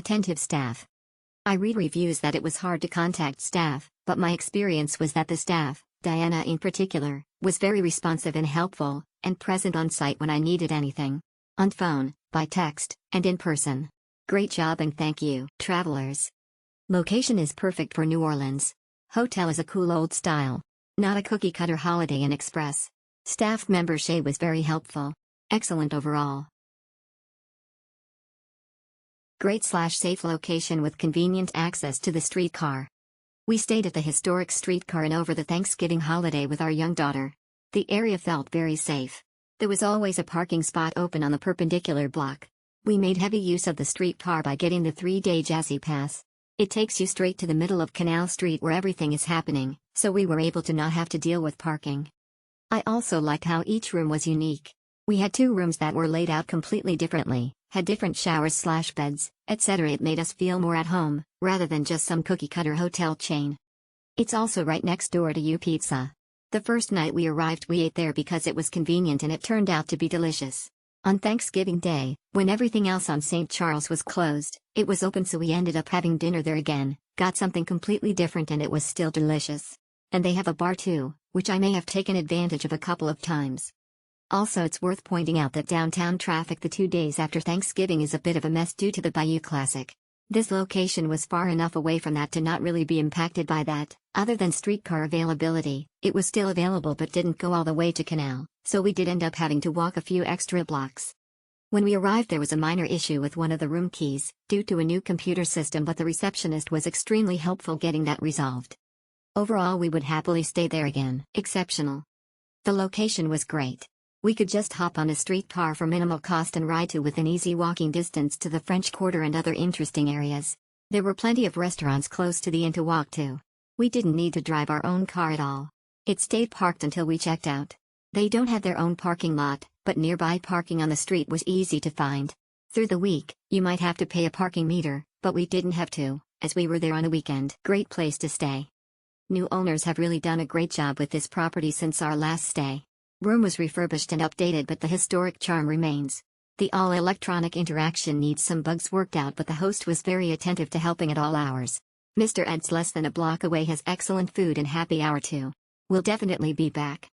Attentive staff. I read reviews that it was hard to contact staff, but my experience was that the staff, Diana in particular, was very responsive and helpful, and present on site when I needed anything. On phone, by text, and in person. Great job and thank you, travelers. Location is perfect for New Orleans. Hotel is a cool old style. Not a cookie-cutter Holiday Inn Express. Staff member Shay was very helpful. Excellent overall. Great/safe location with convenient access to the streetcar. We stayed at the Historic Streetcar Inn over the Thanksgiving holiday with our young daughter. The area felt very safe. There was always a parking spot open on the perpendicular block. We made heavy use of the streetcar by getting the 3-day Jazzy Pass. It takes you straight to the middle of Canal Street where everything is happening, so we were able to not have to deal with parking. I also liked how each room was unique. We had 2 rooms that were laid out completely differently, had different showers/beds, etc. It made us feel more at home, rather than just some cookie-cutter hotel chain. It's also right next door to U Pizza. The first night we arrived we ate there because it was convenient and it turned out to be delicious. On Thanksgiving Day, when everything else on St. Charles was closed, it was open so we ended up having dinner there again, got something completely different and it was still delicious. And they have a bar too, which I may have taken advantage of a couple of times. Also it's worth pointing out that downtown traffic the 2 days after Thanksgiving is a bit of a mess due to the Bayou Classic. This location was far enough away from that to not really be impacted by that. Other than streetcar availability, it was still available but didn't go all the way to Canal, so we did end up having to walk a few extra blocks. When we arrived there was a minor issue with one of the room keys, due to a new computer system, but the receptionist was extremely helpful getting that resolved. Overall we would happily stay there again. Exceptional. The location was great. We could just hop on a streetcar for minimal cost and ride to within easy walking distance to the French Quarter and other interesting areas. There were plenty of restaurants close to the inn to walk to. We didn't need to drive our own car at all. It stayed parked until we checked out. They don't have their own parking lot, but nearby parking on the street was easy to find. Through the week, you might have to pay a parking meter, but we didn't have to, as we were there on a weekend. Great place to stay. New owners have really done a great job with this property since our last stay. Room was refurbished and updated but the historic charm remains. The all-electronic interaction needs some bugs worked out but the host was very attentive to helping at all hours. Mr. Ed's less than a block away has excellent food and happy hour too. We'll definitely be back.